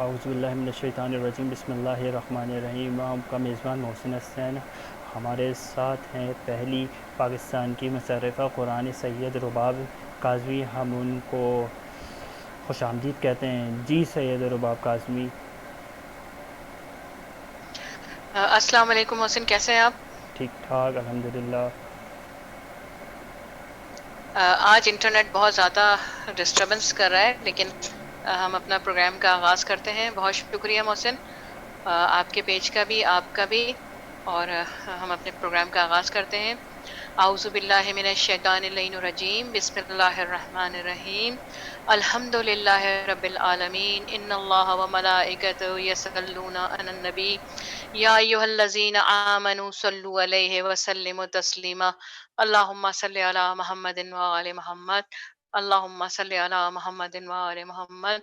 اعوذ باللہ من الشیطان الرجیم، بسم اللہ الرحمن الرحیم۔ آپ کا میزبان محسن حسین ہمارے ساتھ ہیں پہلی پاکستان کی مصرفہ قرآن سید رباب کاظمی، ہم ان کو خوش آمدید کہتے ہیں۔ جی سید رباب کاظمی۔ السلام علیکم محسن، کیسے ہیں آپ؟ ٹھیک ٹھاک الحمدللہ۔ آج انٹرنیٹ بہت زیادہ ڈسٹربنس کر رہا ہے، لیکن ہم اپنا پروگرام کا آغاز کرتے ہیں۔ بہت شکریہ محسن، آپ کے پیج کا بھی، آپ کا بھی، اور ہم اپنے پروگرام کا آغاز کرتے ہیں۔ اعوذ باللہ من الشیطان اللعین الرجیم، بسم اللہ الرحمن الرحیم۔ الحمد للہ رب العالمین، ان اللہ وملائکتہ یصلون علی النبی یا ایھا الذین آمنوا صلوا علیہ وسلموا تسلیما۔ اللہم صلی علی محمد وآل محمد، اللہم صلی علی محمد وآل محمد۔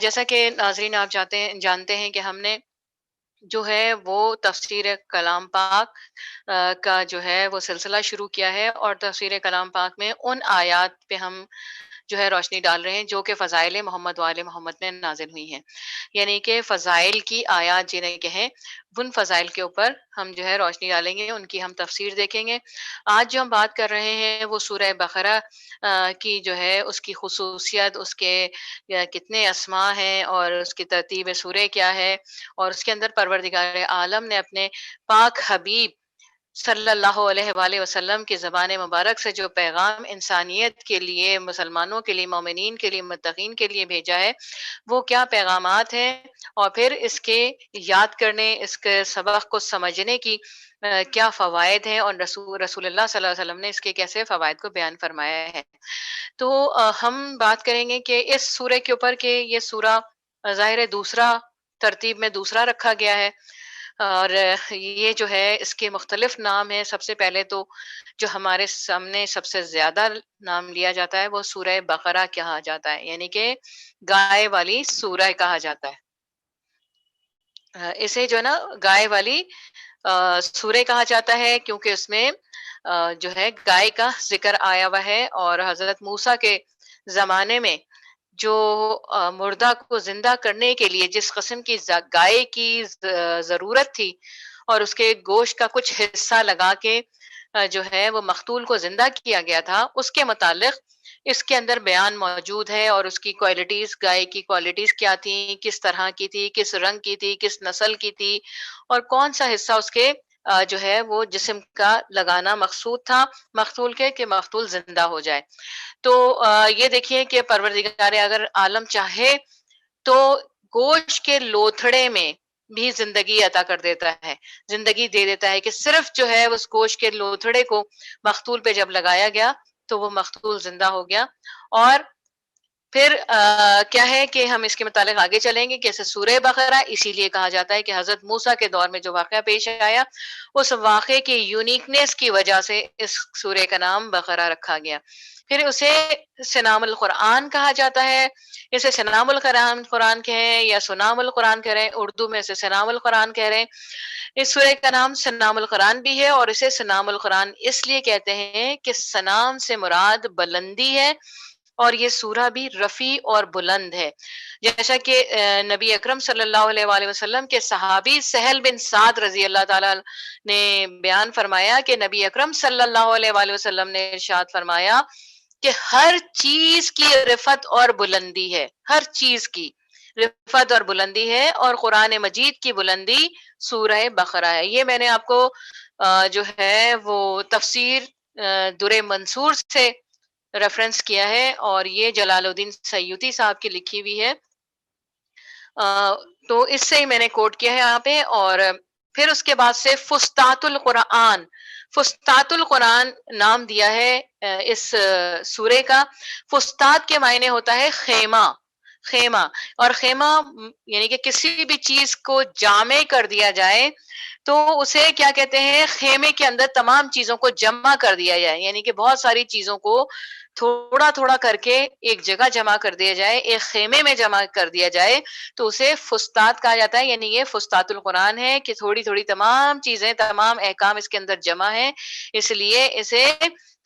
جیسا کہ ناظرین آپ جانتے ہیں کہ ہم نے جو ہے وہ تفسیر کلام پاک کا جو ہے وہ سلسلہ شروع کیا ہے، اور تفسیر کلام پاک میں ان آیات پہ ہم جو ہے روشنی ڈال رہے ہیں جو کہ فضائل محمد وآل محمد میں نازل ہوئی ہیں، یعنی کہ فضائل کی آیات جنہیں کہیں، ان فضائل کے اوپر ہم جو ہے روشنی ڈالیں گے، ان کی ہم تفسیر دیکھیں گے۔ آج جو ہم بات کر رہے ہیں وہ سورہ بقرہ کی جو ہے اس کی خصوصیت، اس کے کتنے اسماء ہیں اور اس کی ترتیب سورہ کیا ہے، اور اس کے اندر پروردگار عالم نے اپنے پاک حبیب صلی اللہ علیہ وآلہ وسلم کی زبان مبارک سے جو پیغام انسانیت کے لیے، مسلمانوں کے لیے، مومنین کے لیے، متقین کے لیے بھیجا ہے، وہ کیا پیغامات ہیں، اور پھر اس کے یاد کرنے، اس کے سبق کو سمجھنے کی کیا فوائد ہیں، اور رسول اللہ صلی اللہ علیہ وسلم نے اس کے کیسے فوائد کو بیان فرمایا ہے۔ تو ہم بات کریں گے کہ اس سورہ کے اوپر کہ یہ سورہ ظاہر دوسرا ترتیب میں دوسرا رکھا گیا ہے، اور یہ جو ہے اس کے مختلف نام ہیں۔ سب سے پہلے تو جو ہمارے سامنے سب سے زیادہ نام لیا جاتا ہے وہ سورہ بقرہ کہا جاتا ہے، یعنی کہ گائے والی سورہ کہا جاتا ہے۔ اسے جو ہے نا گائے والی سورہ کہا جاتا ہے، کیونکہ اس میں جو ہے گائے کا ذکر آیا ہوا ہے، اور حضرت موسیٰ کے زمانے میں جو مردہ کو زندہ کرنے کے لیے جس قسم کی گائے کی ضرورت تھی، اور اس کے گوشت کا کچھ حصہ لگا کے جو ہے وہ مقتول کو زندہ کیا گیا تھا، اس کے متعلق اس کے اندر بیان موجود ہے، اور اس کی کوالٹیز، گائے کی کوالٹیز کیا تھیں، کس طرح کی تھی، کس رنگ کی تھی، کس نسل کی تھی، اور کون سا حصہ اس کے جو ہے وہ جسم کا لگانا مقصود تھا مقتول کے، کہ مقتول زندہ ہو جائے۔ تو یہ دیکھیے کہ پروردگار اگر عالم چاہے تو گوشت کے لوتھڑے میں بھی زندگی عطا کر دیتا ہے، زندگی دے دیتا ہے، کہ صرف جو ہے اس گوشت کے لوتھڑے کو مقتول پہ جب لگایا گیا تو وہ مقتول زندہ ہو گیا۔ اور پھر کیا ہے کہ ہم اس کے متعلق آگے چلیں گے کہ اسے سورہ بقرہ اسی لیے کہا جاتا ہے کہ حضرت موسیٰ کے دور میں جو واقعہ پیش آیا، اس واقعے کی یونیکنیس کی وجہ سے اس سورہ کا نام بقرہ رکھا گیا۔ پھر اسے سنام القرآن کہا جاتا ہے، اسے سنام القرآن کہیں یا سنام القرآن کہہ رہے ہیں، اردو میں اسے سنام القرآن کہہ رہے ہیں۔ اس سورہ کا نام سنام القرآن بھی ہے، اور اسے سنام القرآن اس لیے کہتے ہیں کہ سنام سے مراد بلندی ہے، اور یہ سورہ بھی رفیع اور بلند ہے، جیسا کہ نبی اکرم صلی اللہ علیہ وآلہ وسلم کے صحابی سہل بن سعد رضی اللہ تعالیٰ نے بیان فرمایا کہ نبی اکرم صلی اللہ علیہ وآلہ وسلم نے ارشاد فرمایا کہ ہر چیز کی رفعت اور بلندی ہے، ہر چیز کی رفعت اور بلندی ہے، اور قرآن مجید کی بلندی سورہ بقرہ ہے۔ یہ میں نے آپ کو جو ہے وہ تفسیر در منصور سے ریفرنس کیا ہے، اور یہ جلال الدین سیوطی صاحب کی لکھی ہوئی ہے، تو اس سے ہی میں نے کوٹ کیا ہے یہاں پہ۔ اور پھر اس کے بعد سے فستات القرآن، فستات القرآن نام دیا ہے اس سورے کا۔ فستات کے معنی ہوتا ہے خیمہ، خیمہ، اور خیمہ یعنی کہ کسی بھی چیز کو جامع کر دیا جائے تو اسے کیا کہتے ہیں، خیمے کے اندر تمام چیزوں کو جمع کر دیا جائے، یعنی کہ بہت ساری چیزوں کو تھوڑا تھوڑا کر کے ایک جگہ جمع کر دیا جائے، ایک خیمے میں جمع کر دیا جائے، تو اسے فستات کہا جاتا ہے۔ یعنی یہ فستات القرآن ہے کہ تھوڑی تھوڑی تمام چیزیں، تمام احکام اس کے اندر جمع ہیں، اس لیے اسے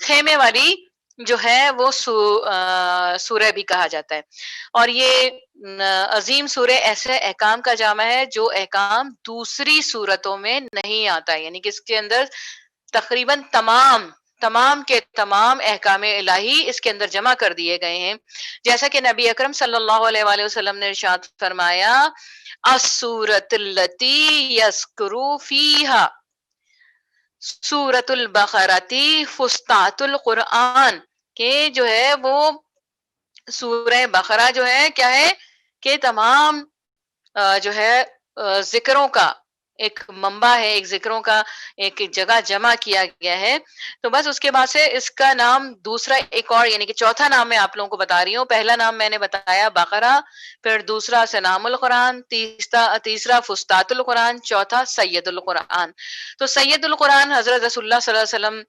خیمے والی جو ہے وہ سورہ بھی کہا جاتا ہے، اور یہ عظیم سورہ ایسے احکام کا جامع ہے جو احکام دوسری صورتوں میں نہیں آتا ہے، یعنی کہ اس کے اندر تقریباً تمام کے تمام احکام الہی اس کے اندر جمع کر دیے گئے ہیں، جیسا کہ نبی اکرم صلی اللہ علیہ وآلہ وسلم نے ارشاد فرمایا السورۃ التی یذکر فیہا سورۃ البقرۃ فسطاط القرآن، کہ جو ہے وہ سورہ بقرہ جو ہے کیا ہے کہ تمام جو ہے ذکروں کا ایک منبع ہے، ایک ذکروں کا ایک جگہ جمع کیا گیا ہے۔ تو بس اس کے بعد سے اس کا نام دوسرا ایک اور یعنی کہ چوتھا نام میں آپ لوگوں کو بتا رہی ہوں۔ پہلا نام میں نے بتایا بقرہ، پھر دوسرا سنام القرآن، تیسرا فسطاط القرآن، چوتھا سید القرآن۔ تو سید القرآن حضرت رسول اللہ صلی اللہ علیہ وسلم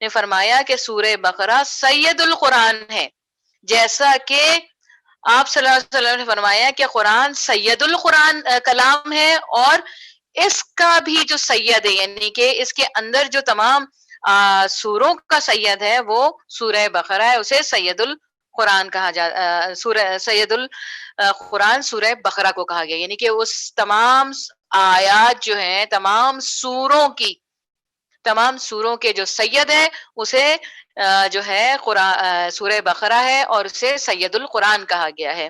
نے فرمایا کہ سورہ بقرہ سید القرآن ہے، جیسا کہ آپ صلی اللہ علیہ وسلم نے فرمایا کہ قرآن سید القرآن کلام ہے، اور اس کا بھی جو سید ہے یعنی کہ اس کے اندر جو تمام سوروں کا سید ہے وہ سورہ بقرہ ہے، اسے سید القرآن کہا جاتا، سورہ سید القرآن سورہ بقرہ کو کہا گیا، یعنی کہ اس تمام آیات جو ہیں تمام سوروں کے جو سید ہے اسے جو ہے سورہ بقرہ ہے اور اسے سید القرآن کہا گیا ہے۔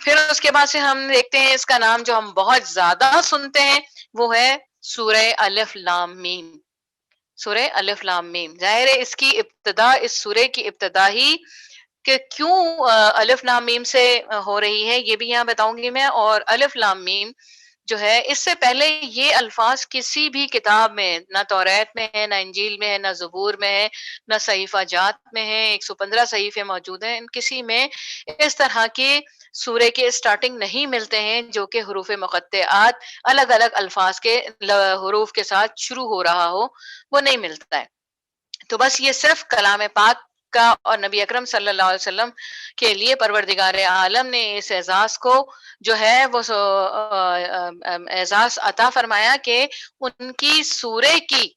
پھر اس کے بعد سے ہم دیکھتے ہیں اس کا نام جو ہم بہت زیادہ سنتے ہیں وہ ہے سورہ الف لام میم۔ سورہ الف لام میم، ظاہر ہے اس کی ابتدا، اس سورہ کی ابتدا ہی کہ کیوں الف لام میم سے ہو رہی ہے یہ بھی یہاں بتاؤں گی میں۔ اور الف لام میم جو ہے اس سے پہلے یہ الفاظ کسی بھی کتاب میں، نہ توریت میں ہے، نہ انجیل میں ہے، نہ زبور میں ہے، نہ صحیفہ جات میں ہے، 115 صحیفے موجود ہیں، ان کسی میں اس طرح کے سورہ کے سٹارٹنگ نہیں ملتے ہیں جو کہ حروف مقطعات الگ الگ الفاظ کے حروف کے ساتھ شروع ہو رہا ہو، وہ نہیں ملتا ہے۔ تو بس یہ صرف کلام پاک کا اور نبی اکرم صلی اللہ علیہ وسلم کے لیے پروردگار عالم نے اس اعزاز کو جو ہے وہ اعزاز عطا فرمایا کہ ان کی سورہ کی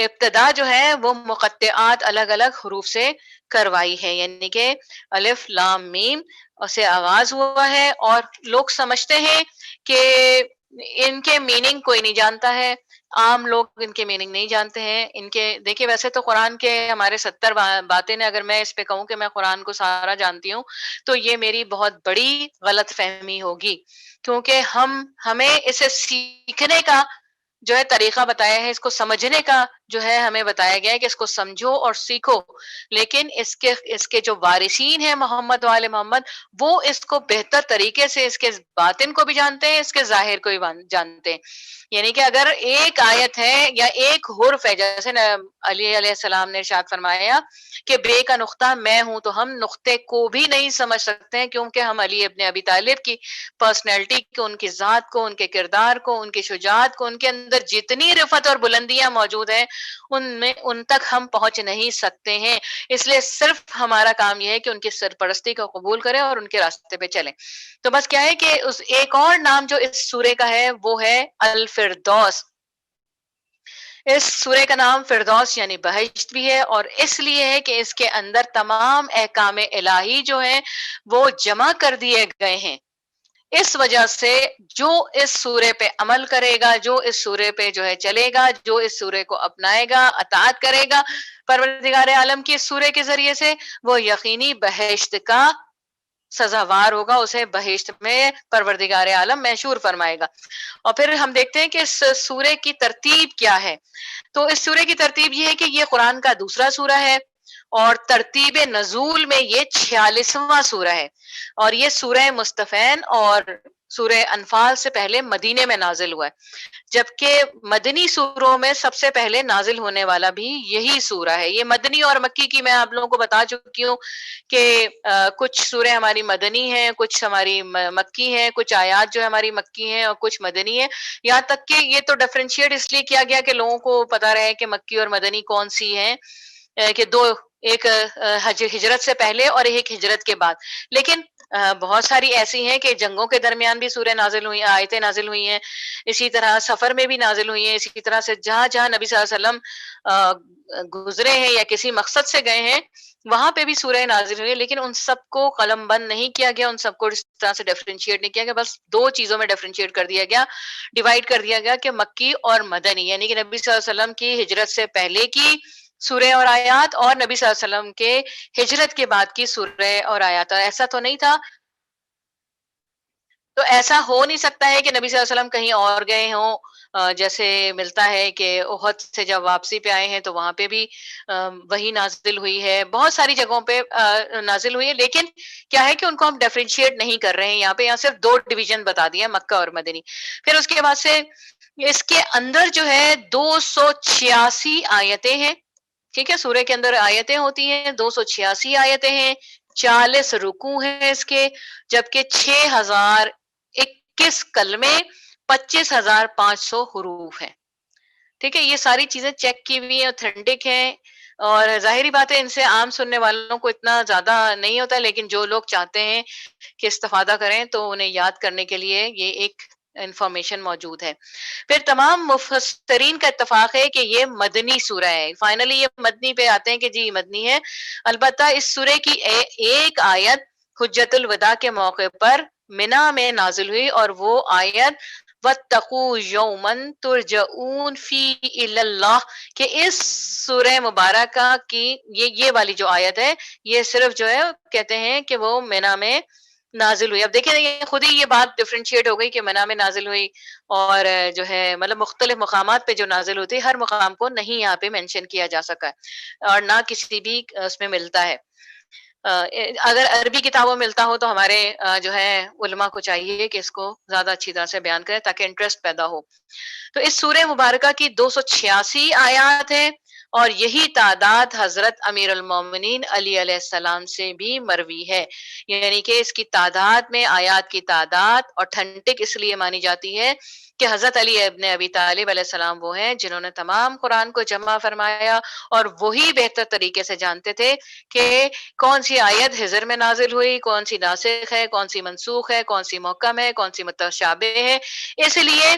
ابتدا جو ہے وہ مقطعات الگ الگ حروف سے کروائی ہے، یعنی کہ الف لام میم سے آغاز ہوا ہے، اور لوگ سمجھتے ہیں کہ ان کے میننگ کوئی نہیں جانتا ہے، عام لوگ ان کے میننگ نہیں جانتے ہیں۔ ان کے دیکھیے ویسے تو قرآن کے ہمارے 70 باتیں نے، اگر میں اس پہ کہوں کہ میں قرآن کو سارا جانتی ہوں تو یہ میری بہت بڑی غلط فہمی ہوگی، کیونکہ ہمیں اسے سیکھنے کا جو ہے طریقہ بتایا ہے، اس کو سمجھنے کا جو ہے ہمیں بتایا گیا ہے کہ اس کو سمجھو اور سیکھو، لیکن اس کے جو وارثین ہیں محمد وآل محمد، وہ اس کو بہتر طریقے سے اس کے باطن کو بھی جانتے ہیں، اس کے ظاہر کو بھی جانتے ہیں۔ یعنی کہ اگر ایک آیت ہے یا ایک حرف ہے، جیسے علی علیہ السلام نے ارشاد فرمایا کہ بے کا نقطہ میں ہوں، تو ہم نقطے کو بھی نہیں سمجھ سکتے ہیں، کیونکہ ہم علی ابن ابی طالب کی پرسنالٹی کو، ان کی ذات کو، ان کے کردار کو، ان کی شجاعت کو، ان کے اندر جتنی رفعت اور بلندیاں موجود ہیں ان تک ہم پہنچ نہیں سکتے ہیں۔ اس لیے صرف ہمارا کام یہ ہے کہ ان کی سرپرستی کو قبول کریں اور ان کے راستے پہ چلیں۔ تو بس کیا ہے کہ اس ایک اور نام جو اس سورے کا ہے وہ ہے الفردوس۔ اس سورے کا نام فردوس یعنی بہشت بھی ہے، اور اس لیے ہے کہ اس کے اندر تمام احکام الہی جو ہیں وہ جمع کر دیے گئے ہیں۔ اس وجہ سے جو اس سورے پہ عمل کرے گا، جو اس سورے پہ جو ہے چلے گا، جو اس سورے کو اپنائے گا، اطاعت کرے گا پروردگار عالم کی اس سورے کے ذریعے سے، وہ یقینی بہشت کا سزاوار ہوگا، اسے بہشت میں پروردگار عالم محشور فرمائے گا۔ اور پھر ہم دیکھتے ہیں کہ اس سورے کی ترتیب کیا ہے۔ تو اس سورے کی ترتیب یہ ہے کہ یہ قرآن کا دوسرا سورہ ہے، اور ترتیب نزول میں یہ 46واں سورہ ہے، اور یہ سورہ مستفین اور سورہ انفال سے پہلے مدینے میں نازل ہوا ہے، جبکہ مدنی سوروں میں سب سے پہلے نازل ہونے والا بھی یہی سورہ ہے۔ یہ مدنی اور مکی کی میں آپ لوگوں کو بتا چکی ہوں کہ کچھ سورے ہماری مدنی ہیں، کچھ ہماری مکی ہیں، کچھ آیات جو ہماری مکی ہیں اور کچھ مدنی ہیں، یہاں تک کہ یہ تو ڈفرینشیٹ اس لیے کیا گیا کہ لوگوں کو پتا رہے کہ مکی اور مدنی کون سی ہیں، کہ دو، ایک ہجرت سے پہلے اور ایک ہجرت کے بعد۔ لیکن بہت ساری ایسی ہیں کہ جنگوں کے درمیان بھی سورہ نازل ہوئی، آیتیں نازل ہوئی ہیں، اسی طرح سفر میں بھی نازل ہوئی ہیں، اسی طرح سے جہاں جہاں نبی صلی اللہ علیہ وسلم گزرے ہیں یا کسی مقصد سے گئے ہیں وہاں پہ بھی سورہ نازل ہوئی ہے، لیکن ان سب کو قلم بند نہیں کیا گیا، ان سب کو اس طرح سے ڈیفرینشیٹ نہیں کیا گیا، بس دو چیزوں میں ڈیفرینشیٹ کر دیا گیا، ڈیوائڈ کر دیا گیا کہ مکی اور مدنی، یعنی کہ نبی صلی اللہ علیہ وسلم کی ہجرت سے پہلے کی سورہ اور آیات اور نبی صلی اللہ علیہ وسلم کے ہجرت کے بعد کی سورہ اور آیات. ایسا تو نہیں تھا، تو ایسا ہو نہیں سکتا ہے کہ نبی صلی اللہ علیہ وسلم کہیں اور گئے ہوں، جیسے ملتا ہے کہ احد سے جب واپسی پہ آئے ہیں تو وہاں پہ بھی وہی نازل ہوئی ہے، بہت ساری جگہوں پہ نازل ہوئی ہے، لیکن کیا ہے کہ ان کو ہم ڈیفرینشیٹ نہیں کر رہے ہیں یہاں پہ، یہاں صرف دو ڈویژن بتا دیا، مکہ اور مدنی. پھر اس کے بعد سے اس کے اندر جو ہے 286 آیتیں ہیں، ٹھیک ہے، سورہ کے اندر آیتیں ہوتی ہیں، 286 آیتیں ہیں، 40 رکوع ہیں اس کے، جبکہ 6021 کلمے، 25,500 حروف ہیں. ٹھیک ہے، یہ ساری چیزیں چیک کی ہوئی ہیں، اوتھینٹک ہیں، اور ظاہری بات ہے ان سے عام سننے والوں کو اتنا زیادہ نہیں ہوتا، لیکن جو لوگ چاہتے ہیں کہ استفادہ کریں تو انہیں یاد کرنے کے لیے یہ ایک انفارمیشن موجود ہے. پھر تمام مفسرین کا اتفاق ہے کہ یہ مدنی سورہ ہے. فائنلی یہ مدنی پہ آتے ہیں کہ جی مدنی ہے. البتہ اس سورہ کی ایک آیت حجت الوداع کے موقع پر منا میں نازل ہوئی، اور وہ آیت وَاتَّقُوا يَوْمًا تُرْجَعُونَ فِيهِ إِلَى اللَّهِ، کہ اس سورہ مبارکہ کی یہ والی جو آیت ہے یہ صرف جو ہے کہتے ہیں کہ وہ منا میں نازل ہوئی. اب دیکھیں یہ خود ہی یہ بات ڈفرینشیٹ ہو گئی کہ منا میں نازل ہوئی، اور جو ہے مطلب مختلف مقامات پہ جو نازل ہوتی ہے، ہر مقام کو نہیں یہاں پہ مینشن کیا جا سکا ہے اور نہ کسی بھی اس میں ملتا ہے. اگر عربی کتابوں میں ملتا ہو تو ہمارے جو ہے علماء کو چاہیے کہ اس کو زیادہ اچھی طرح سے بیان کریں تاکہ انٹرسٹ پیدا ہو. تو اس سورہ مبارکہ کی 286 آیات ہیں، اور یہی تعداد حضرت امیر المومنین علی علیہ السلام سے بھی مروی ہے. یعنی کہ اس کی تعداد میں، آیات کی تعداد اوتھینٹک اس لیے مانی جاتی ہے کہ حضرت علی ابن ابی طالب علیہ السلام وہ ہیں جنہوں نے تمام قرآن کو جمع فرمایا، اور وہی بہتر طریقے سے جانتے تھے کہ کون سی آیت حضر میں نازل ہوئی، کون سی ناسخ ہے، کون سی منسوخ ہے، کون سی محکم ہے، کون سی متشابہ ہے. اس لیے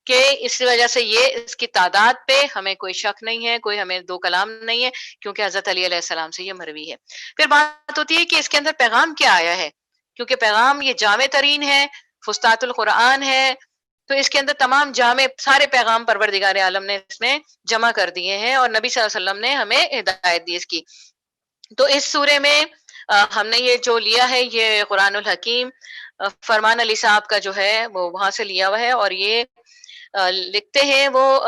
کہ اس وجہ سے یہ اس کی تعداد پہ ہمیں کوئی شک نہیں ہے، کوئی ہمیں دو کلام نہیں ہے، کیونکہ حضرت علی علیہ السلام سے یہ مروی ہے. پھر بات ہوتی ہے کہ اس کے اندر پیغام کیا آیا ہے، کیونکہ پیغام یہ جامع ترین ہے، فسطاط القرآن ہے، تو اس کے اندر تمام جامع سارے پیغام پروردگار عالم نے اس میں جمع کر دیے ہیں، اور نبی صلی اللہ علیہ وسلم نے ہمیں ہدایت دی اس کی. تو اس سورے میں ہم نے یہ جو لیا ہے یہ قرآن الحکیم فرمان علی صاحب کا جو ہے وہ وہاں سے لیا ہوا ہے، اور یہ لکھتے ہیں وہ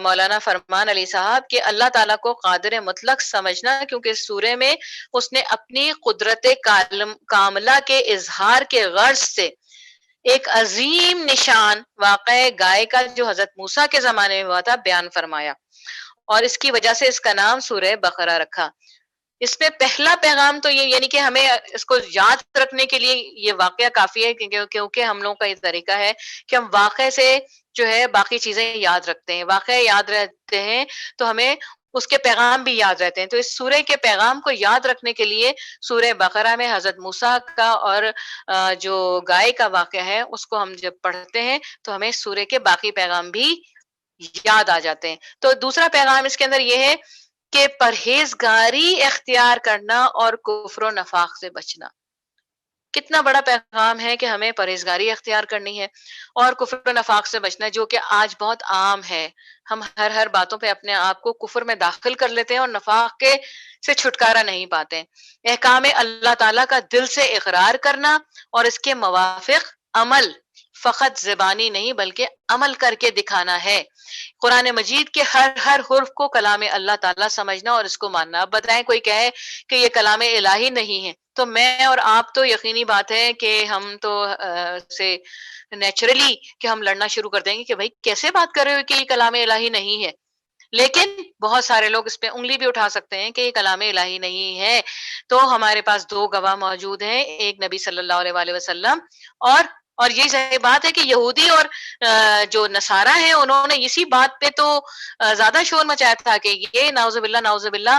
مولانا فرمان علی صاحب کہ اللہ تعالیٰ کو قادر مطلق سمجھنا، کیونکہ اس سورے میں اس نے اپنی قدرت کاملہ کے اظہار کے غرض سے ایک عظیم نشان واقع گائے کا جو حضرت موسیٰ کے زمانے میں ہوا تھا بیان فرمایا، اور اس کی وجہ سے اس کا نام سورہ بقرہ رکھا. اس میں پہلا پیغام تو یہ، یعنی کہ ہمیں اس کو یاد رکھنے کے لیے یہ واقعہ کافی ہے، کیونکہ ہم لوگوں کا یہ طریقہ ہے کہ ہم واقعے سے جو ہے باقی چیزیں یاد رکھتے ہیں، واقعہ یاد رہتے ہیں تو ہمیں اس کے پیغام بھی یاد رہتے ہیں. تو اس سورہ کے پیغام کو یاد رکھنے کے لیے سورہ بقرہ میں حضرت موسیٰ کا اور جو گائے کا واقعہ ہے اس کو ہم جب پڑھتے ہیں تو ہمیں سورہ کے باقی پیغام بھی یاد آ جاتے ہیں. تو دوسرا پیغام اس کے اندر یہ ہے کہ پرہیزگاری اختیار کرنا اور کفر و نفاق سے بچنا. کتنا بڑا پیغام ہے کہ ہمیں پرہیزگاری اختیار کرنی ہے اور کفر و نفاق سے بچنا ہے، جو کہ آج بہت عام ہے. ہم ہر باتوں پہ اپنے آپ کو کفر میں داخل کر لیتے ہیں اور نفاق کے سے چھٹکارا نہیں پاتے. احکام اللہ تعالیٰ کا دل سے اقرار کرنا اور اس کے موافق عمل، فقط زبانی نہیں بلکہ عمل کر کے دکھانا ہے. قرآن مجید کے ہر حرف کو کلام اللہ تعالیٰ سمجھنا اور اس کو ماننا. اب بتائیں کوئی کہے کہ یہ کلام الہی نہیں ہے، تو میں اور آپ تو یقینی بات ہے کہ ہم تو سے نیچرلی کہ ہم لڑنا شروع کر دیں گے کہ بھائی کیسے بات کر رہے ہو کہ یہ کلام الہی نہیں ہے. لیکن بہت سارے لوگ اس پہ انگلی بھی اٹھا سکتے ہیں کہ یہ کلام الہی نہیں ہے. تو ہمارے پاس دو گواہ موجود ہیں، ایک نبی صلی اللہ علیہ وآلہ وسلم، اور یہ صحیح بات ہے کہ یہودی اور جو نصارہ ہیں انہوں نے اسی بات پہ تو زیادہ شور مچایا تھا کہ یہ نعوذ باللہ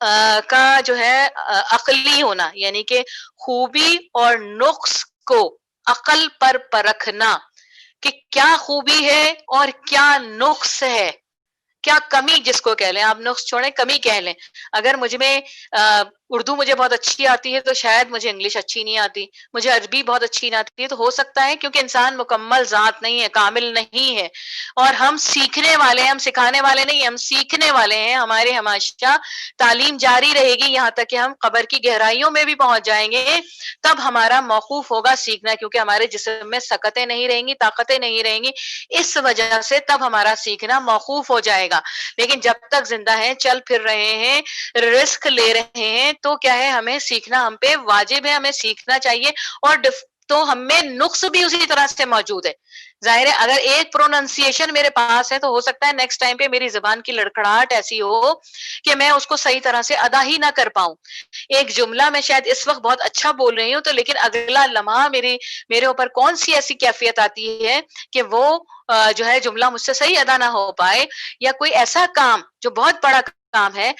کا جو ہے عقلی ہونا، یعنی کہ خوبی اور نقص کو عقل پر پرکھنا کہ کیا خوبی ہے اور کیا نقص ہے، کیا کمی جس کو کہہ لیں، آپ نقص چھوڑیں کمی کہہ لیں. اگر مجھ میں اردو مجھے بہت اچھی آتی ہے تو شاید مجھے انگلش اچھی نہیں آتی، مجھے عربی بہت اچھی نہیں آتی ہے، تو ہو سکتا ہے کیونکہ انسان مکمل ذات نہیں ہے، کامل نہیں ہے، اور ہم سیکھنے والے ہیں، ہم سکھانے والے نہیں، ہم سیکھنے والے ہیں. ہمارے ہمیشہ تعلیم جاری رہے گی یہاں تک کہ ہم قبر کی گہرائیوں میں بھی پہنچ جائیں گے، تب ہمارا موقوف ہوگا سیکھنا، کیونکہ ہمارے جسم میں سکتیں نہیں رہیں گی، طاقتیں نہیں رہیں گی، اس وجہ سے تب ہمارا سیکھنا موقوف ہو جائے گا. لیکن جب تک زندہ ہیں، چل پھر رہے ہیں، رزق لے رہے ہیں، تو کیا ہے، ہمیں سیکھنا ہم پہ واجب ہے، ہمیں سیکھنا چاہیے. اور تو ہم میں نقص بھی اسی طرح سے موجود ہے. ظاہر ہے اگر ایک پروننسیشن میرے پاس ہے تو ہو سکتا ہے نیکسٹ ٹائم پہ میری زبان کی لڑکھڑاہٹ ایسی ہو کہ میں اس کو صحیح طرح سے ادا ہی نہ کر پاؤں. ایک جملہ میں شاید اس وقت بہت اچھا بول رہی ہوں، تو لیکن اگلا لمحہ میرے اوپر کون سی ایسی کیفیت آتی ہے کہ وہ جو ہے جملہ مجھ سے صحیح ادا نہ ہو پائے، یا کوئی ایسا کام جو بہت بڑا کام ہے،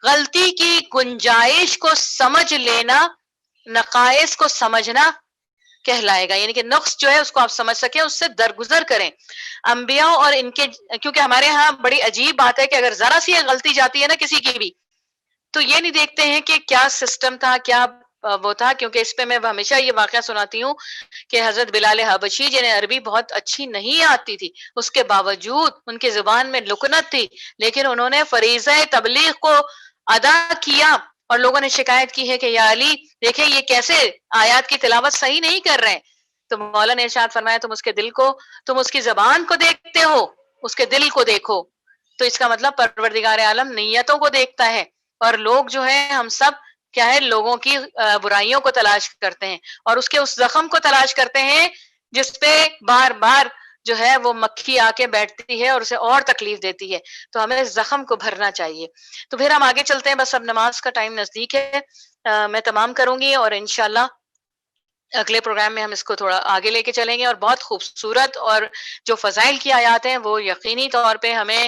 غلطی کی گنجائش کو سمجھ لینا نقائص کو سمجھنا کہلائے گا. یعنی کہ نقص جو ہے اس کو آپ سمجھ سکیں، اس سے درگزر کریں. انبیاء اور ان کے، کیونکہ ہمارے ہاں بڑی عجیب بات ہے کہ اگر ذرا سی غلطی جاتی ہے نا کسی کی بھی، تو یہ نہیں دیکھتے ہیں کہ کیا سسٹم تھا، کیا وہ تھا. کیونکہ اس پہ میں ہمیشہ یہ واقعہ سناتی ہوں کہ حضرت بلال حبشی جنہیں عربی بہت اچھی نہیں آتی تھی، اس کے باوجود ان کی زبان میں لکنت تھی، لیکن انہوں نے فریضہ تبلیغ کو ادا کیا. اور لوگوں نے شکایت کی ہے کہ یا علی دیکھیں یہ کیسے آیات کی تلاوت صحیح نہیں کر رہے ہیں. تو مولا نے ارشاد فرمایا تم اس کی زبان کو دیکھتے ہو، اس کے دل کو دیکھو. تو اس کا مطلب پروردگار عالم نیتوں کو دیکھتا ہے. اور لوگ جو ہے ہم سب کیا ہے، لوگوں کی برائیوں کو تلاش کرتے ہیں، اور اس کے اس زخم کو تلاش کرتے ہیں جس پہ بار بار جو ہے وہ مکھی آ کے بیٹھتی ہے اور اسے اور تکلیف دیتی ہے. تو ہمیں اس زخم کو بھرنا چاہیے. تو پھر ہم آگے چلتے ہیں، بس اب نماز کا ٹائم نزدیک ہے. میں تمام کروں گی، اور انشاءاللہ اگلے پروگرام میں ہم اس کو تھوڑا آگے لے کے چلیں گے. اور بہت خوبصورت اور جو فضائل کی آیات ہیں وہ یقینی طور پہ ہمیں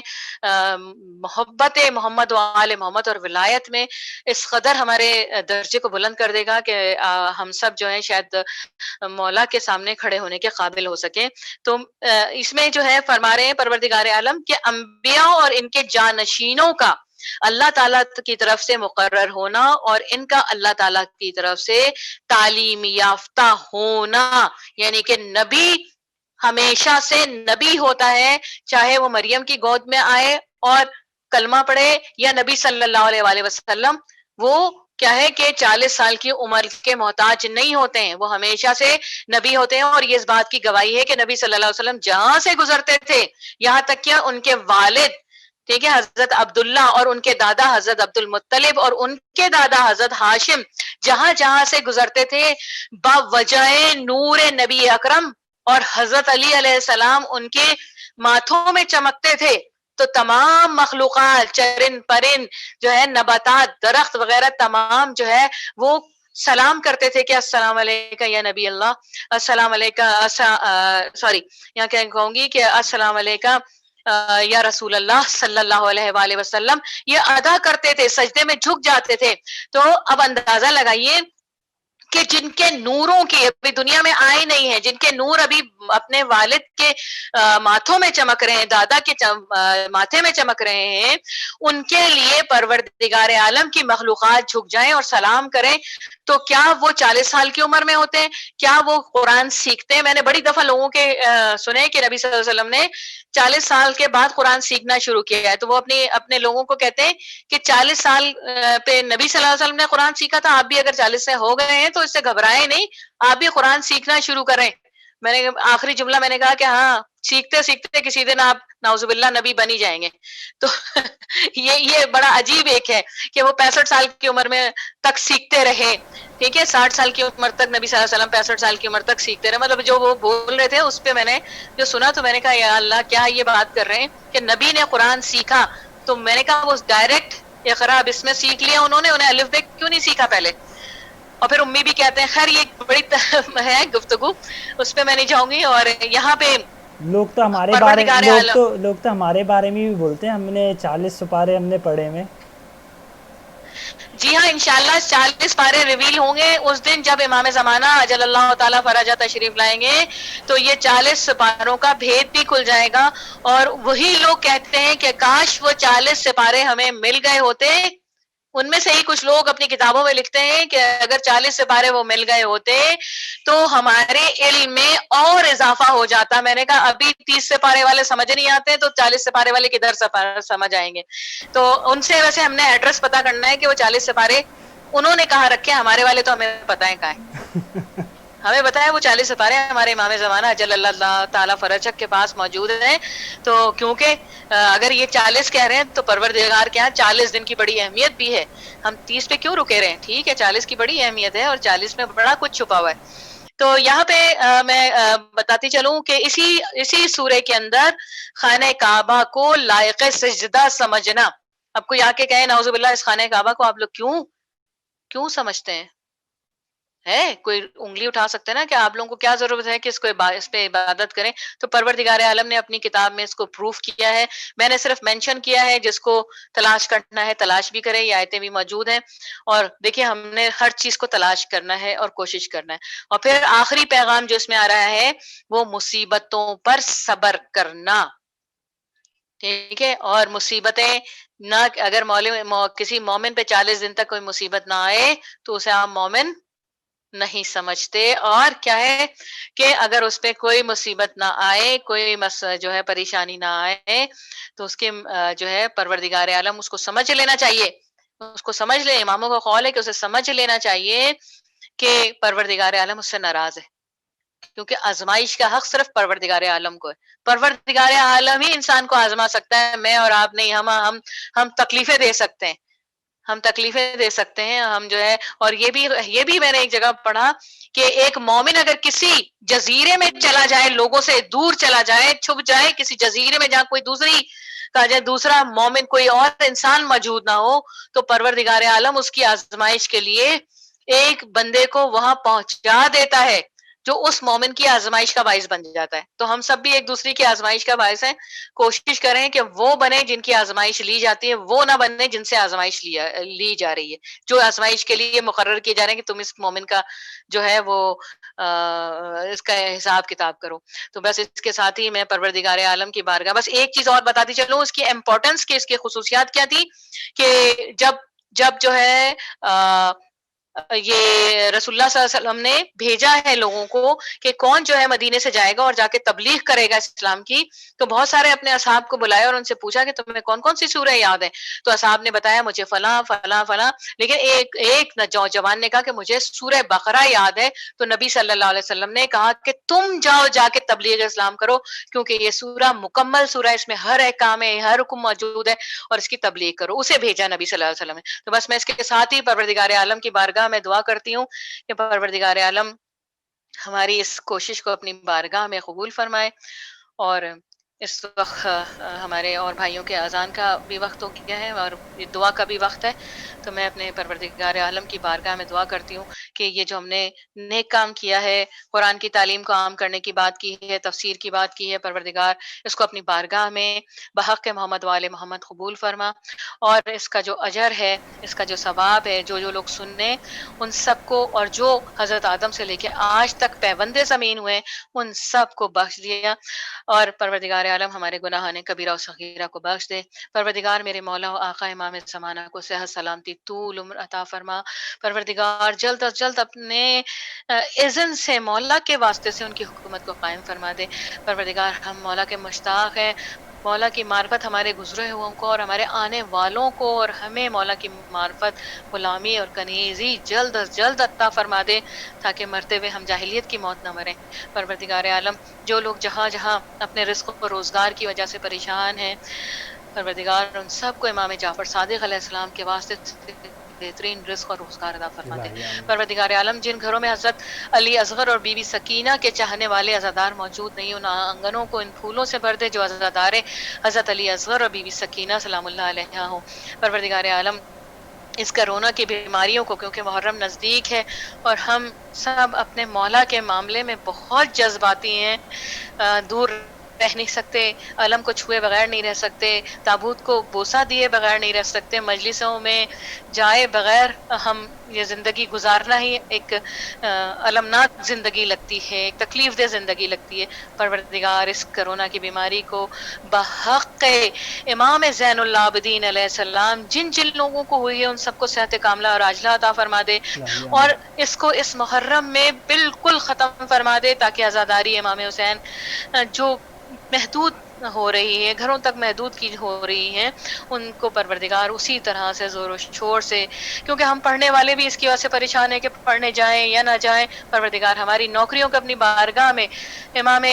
محبت محمد و آل محمد اور ولایت میں اس قدر ہمارے درجے کو بلند کر دے گا کہ ہم سب جو ہیں شاید مولا کے سامنے کھڑے ہونے کے قابل ہو سکیں. تو اس میں جو ہے فرما رہے ہیں پروردگار عالم کہ انبیاء اور ان کے جانشینوں کا اللہ تعالیٰ کی طرف سے مقرر ہونا اور ان کا اللہ تعالیٰ کی طرف سے تعلیم یافتہ ہونا، یعنی کہ نبی ہمیشہ سے نبی ہوتا ہے، چاہے وہ مریم کی گود میں آئے اور کلمہ پڑھے، یا نبی صلی اللہ علیہ وآلہ وسلم وہ کیا ہے کہ 40 سال کی عمر کے محتاج نہیں ہوتے ہیں، وہ ہمیشہ سے نبی ہوتے ہیں. اور یہ اس بات کی گواہی ہے کہ نبی صلی اللہ علیہ وسلم جہاں سے گزرتے تھے، یہاں تک کہ ان کے والد ٹھیک ہے حضرت عبداللہ اور ان کے دادا حضرت عبد المطلب اور ان کے دادا حضرت ہاشم جہاں جہاں سے گزرتے تھے باوجہ نور نبی اکرم اور حضرت علی علیہ السلام ان کے ماتھوں میں چمکتے تھے. تو تمام مخلوقات، چرند پرند جو ہے، نباتات، درخت وغیرہ تمام جو ہے وہ سلام کرتے تھے کہ السلام علیکہ یا نبی اللہ، السلام علیکہ سوری یہاں کیا کہوں گی کہ السلام علیکہ یا رسول اللہ صلی اللہ علیہ وآلہ وسلم، یہ ادا کرتے تھے، سجدے میں جھک جاتے تھے. تو اب اندازہ لگائیے کہ جن کے نوروں کی ابھی دنیا میں آئے نہیں ہیں، جن کے نور ابھی اپنے والد کے ماتھوں میں چمک رہے ہیں، دادا کے ماتھے میں چمک رہے ہیں، ان کے لیے پروردگار عالم کی مخلوقات جھک جائیں اور سلام کریں، تو کیا وہ 40 سال کی عمر میں ہوتے ہیں؟ کیا وہ قرآن سیکھتے ہیں؟ میں نے بڑی دفعہ لوگوں کے سنے کہ نبی صلی اللہ علیہ وسلم نے 40 سال کے بعد قرآن سیکھنا شروع کیا ہے. تو وہ اپنے لوگوں کو کہتے ہیں کہ 40 سال پہ نبی صلی اللہ علیہ وسلم نے قرآن سیکھا تھا، آپ بھی اگر 40 سے ہو گئے ہیں تو اس سے گھبرائیں نہیں، آپ بھی قرآن سیکھنا شروع کریں. میں نے آخری جملہ میں نے کہا کہ ہاں سیکھتے سیکھتے کسی دن آپ نعوذ باللہ نبی بنی جائیں گے. تو یہ بڑا عجیب ایک ہے کہ وہ 65 سال کی عمر میں تک سیکھتے رہے، ٹھیک ہے، 60 سال کی عمر تک نبی صلی اللہ علیہ وسلم 65 سال کی عمر تک سیکھتے رہے. مطلب جو وہ بول رہے تھے اس پہ میں نے جو سنا تو میں نے کہا یا اللہ کیا یہ بات کر رہے ہیں کہ نبی نے قرآن سیکھا. تو میں نے کہا وہ ڈائریکٹ اقرا بسم میں سیکھ لیا انہیں الف بے کیوں نہیں سیکھا پہلے؟ اور پھر امی بھی کہتے ہیں. خیر یہ بڑی ہے گفتگو، اس پہ میں نہیں جاؤں گی. اور یہاں پہ لوگ تو ہمارے بارے لوگ تو ہمارے بارے میں بھی بولتے ہیں، ہم نے 40 سپارے ہم نے پڑھے میں. جی ہاں، انشاءاللہ 40 پارے ریویل ہوں گے اس دن جب امام زمانہ اجل اللہ تعالیٰ فرجہ تشریف لائیں گے، تو یہ 40 سپاروں کا بھید بھی کھل جائے گا، اور وہی لوگ کہتے ہیں کہ کاش وہ 40 سپارے ہمیں مل گئے ہوتے۔ ان میں سے ہی کچھ لوگ اپنی کتابوں میں لکھتے ہیں کہ اگر 40 سپارے وہ مل گئے ہوتے تو ہمارے علم میں اور اضافہ ہو جاتا۔ میں نے کہا ابھی 30 سپارے والے سمجھ نہیں آتے تو 40 سپارے والے کدھر سمجھ آئیں گے؟ تو ان سے ویسے ہم نے ایڈریس پتا کرنا ہے کہ وہ 40 سپارے انہوں نے کہاں رکھے، ہمارے والے تو ہمیں پتہ ہے کہاں ہے۔ ہمیں بتایا وہ 40 سپارے ہمارے امام زمانہ اجل اللہ تعالیٰ فرجہ کے پاس موجود ہیں۔ تو کیونکہ اگر یہ 40 کہہ رہے ہیں تو پروردگار کے ہاں 40 دن کی بڑی اہمیت بھی ہے۔ ہم 30 پہ کیوں رکے رہے ہیں؟ ٹھیک ہے، 40 کی بڑی اہمیت ہے اور 40 میں بڑا کچھ چھپا ہوا ہے۔ تو یہاں پہ میں بتاتی چلوں کہ اسی سورے کے اندر خانہ کعبہ کو لائق سجدہ سمجھنا، اب کوئی آ کے کہے نعوذ باللہ اس خانہ کعبہ کو آپ لوگ کیوں سمجھتے ہیں؟ ہے کوئی انگلی اٹھا سکتے ہیں نا کہ آپ لوگوں کو کیا ضرورت ہے کہ اس پہ عبادت کریں؟ تو پروردگار عالم نے اپنی کتاب میں اس کو پروف کیا ہے، میں نے صرف مینشن کیا ہے، جس کو تلاش کرنا ہے تلاش بھی کرے، یہ آیتیں بھی موجود ہیں۔ اور دیکھیں ہم نے ہر چیز کو تلاش کرنا ہے اور کوشش کرنا ہے۔ اور پھر آخری پیغام جو اس میں آ رہا ہے وہ مصیبتوں پر صبر کرنا، ٹھیک ہے؟ اور مصیبتیں نہ، اگر کسی مومن پہ 40 دن تک کوئی مصیبت نہ آئے تو اسے آپ مومن نہیں سمجھتے۔ اور کیا ہے کہ اگر اس پہ کوئی مصیبت نہ آئے، کوئی جو ہے پریشانی نہ آئے تو اس کے جو ہے پروردگار عالم اس کو سمجھ لینا چاہیے، اس کو سمجھ لے۔ اماموں کا قول ہے کہ اسے سمجھ لینا چاہیے کہ پروردگار عالم اس سے ناراض ہے، کیونکہ آزمائش کا حق صرف پروردگار عالم کو ہے۔ پروردگار عالم ہی انسان کو آزما سکتا ہے، میں اور آپ نہیں۔ ہم تکلیفیں دے سکتے ہیں، ہم تکلیفیں دے سکتے ہیں، ہم جو ہے۔ اور یہ بھی میں نے ایک جگہ پڑھا کہ ایک مومن اگر کسی جزیرے میں چلا جائے، لوگوں سے دور چلا جائے، چھپ جائے کسی جزیرے میں جہاں کوئی دوسرا مومن، کوئی اور انسان موجود نہ ہو، تو پروردگار عالم اس کی آزمائش کے لیے ایک بندے کو وہاں پہنچا دیتا ہے جو اس مومن کی آزمائش کا باعث بن جاتا ہے۔ تو ہم سب بھی ایک دوسرے کی آزمائش کا باعث ہیں۔ کوشش کریں کہ وہ بنے جن کی آزمائش لی جاتی ہے، وہ نہ بنے جن سے آزمائش لی جا رہی ہے، جو آزمائش کے لیے مقرر کیے جا رہے ہیں کہ تم اس مومن کا جو ہے وہ اس کا حساب کتاب کرو۔ تو بس اس کے ساتھ ہی میں پروردگار عالم کی بارگاہ بس ایک چیز اور بتاتی چلوں، اس کی امپورٹنس کی، اس کی خصوصیات کیا تھی کہ جب جو ہے یہ رسول اللہ صلی اللہ علیہ وسلم نے بھیجا ہے لوگوں کو کہ کون جو ہے مدینے سے جائے گا اور جا کے تبلیغ کرے گا اسلام کی، تو بہت سارے اپنے اصحاب کو بلایا اور ان سے پوچھا کہ تمہیں کون کون سی سورہ یاد ہے؟ تو اصحاب نے بتایا مجھے فلاں فلاں فلاں، لیکن ایک نوجوان نے کہا کہ مجھے سورہ بقرہ یاد ہے۔ تو نبی صلی اللہ علیہ وسلم نے کہا کہ تم جا کے تبلیغ اسلام کرو، کیونکہ یہ سورہ مکمل سورہ ہے، اس میں ہر احکام ہے، ہر حکم موجود ہے، اور اس کی تبلیغ کرو۔ اسے بھیجا نبی صلی اللہ علیہ وسلم نے۔ تو بس میں اس کے ساتھ ہی پروردگار عالم کی بارگاہ میں دعا کرتی ہوں کہ پروردگار عالم ہماری اس کوشش کو اپنی بارگاہ میں قبول فرمائے۔ اور اس وقت ہمارے اور بھائیوں کے اذان کا بھی وقت ہو گیا ہے اور یہ دعا کا بھی وقت ہے، تو میں اپنے پروردگار عالم کی بارگاہ میں دعا کرتی ہوں کہ یہ جو ہم نے نیک کام کیا ہے، قرآن کی تعلیم کو عام کرنے کی بات کی ہے، تفسیر کی بات کی ہے، پروردگار اس کو اپنی بارگاہ میں بحق محمد وآل محمد قبول فرما، اور اس کا جو اجر ہے، اس کا جو ثواب ہے، جو لوگ سننے ان سب کو، اور جو حضرت آدم سے لے کے آج تک پیوند زمین ہوئے ان سب کو بخش دیا۔ اور پروردگار عالم ہمارے گناہان کبیرہ و صغیرہ کو بخش دے۔ پروردگار میرے مولا و آقا امام زمانہ کو صحت سلامتی طول عمر عطا فرما۔ پروردگار جلد از جلد اپنے اذن سے، مولا کے واسطے سے ان کی حکومت کو قائم فرما دے۔ پروردگار ہم مولا کے مشتاق ہیں، مولا کی معرفت ہمارے گزرے ہوئوں کو اور ہمارے آنے والوں کو، اور ہمیں مولا کی معرفت، غلامی اور کنیزی جلد از جلد عطا فرما دے، تاکہ مرتے ہوئے ہم جاہلیت کی موت نہ مریں۔ پروردگار عالم جو لوگ جہاں جہاں اپنے رزق و روزگار کی وجہ سے پریشان ہیں، پروردگار ان سب کو امام جعفر صادق علیہ السلام کے واسطے بہترین رزق اور روزگار عطا فرما دے۔ پروردگار عالم جن گھروں میں حضرت علی اصغر اور بی بی سکینہ کے چاہنے والے عزادار موجود نہیں، ان آنگنوں کو ان پھولوں سے بھر دے جو عزادار حضرت علی اصغر اور بی بی سکینہ سلام اللہ علیہ ہوں۔ پروردگار عالم اس کرونا کی بیماریوں کو، کیونکہ محرم نزدیک ہے اور ہم سب اپنے مولا کے معاملے میں بہت جذباتی ہیں، دور رہ نہیں سکتے، علم کو چھوئے بغیر نہیں رہ سکتے، تابوت کو بوسہ دیے بغیر نہیں رہ سکتے، مجلسوں میں جائے بغیر ہم یہ زندگی گزارنا ہی ایک المناک زندگی لگتی ہے، ایک تکلیف دہ زندگی لگتی ہے۔ پروردگار اس کرونا کی بیماری کو بحق امام زین العابدین علیہ السلام جن جن لوگوں کو ہوئی ہے ان سب کو صحت کاملہ اور عاجلہ عطا فرما دے، الہی اور آمین۔ اس کو اس محرم میں بالکل ختم فرما دے، تاکہ عزاداری امام حسین جو محدود ہو رہی ہے، گھروں تک محدود کی ہو رہی ہیں، ان کو پروردگار اسی طرح سے زور و شور سے، کیونکہ ہم پڑھنے والے بھی اس کی وجہ سے پریشان ہیں کہ پڑھنے جائیں یا نہ جائیں، پروردگار ہماری نوکریوں کو اپنی بارگاہ میں امام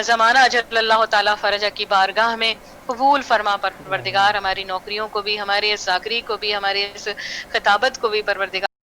زمانہ اجل اللہ تعالیٰ فرجہ کی بارگاہ میں قبول فرما الہی پروردگار، آمین۔ ہماری نوکریوں کو بھی، ہمارے اس ذاکری کو بھی، ہمارے اس خطابت کو بھی پروردگار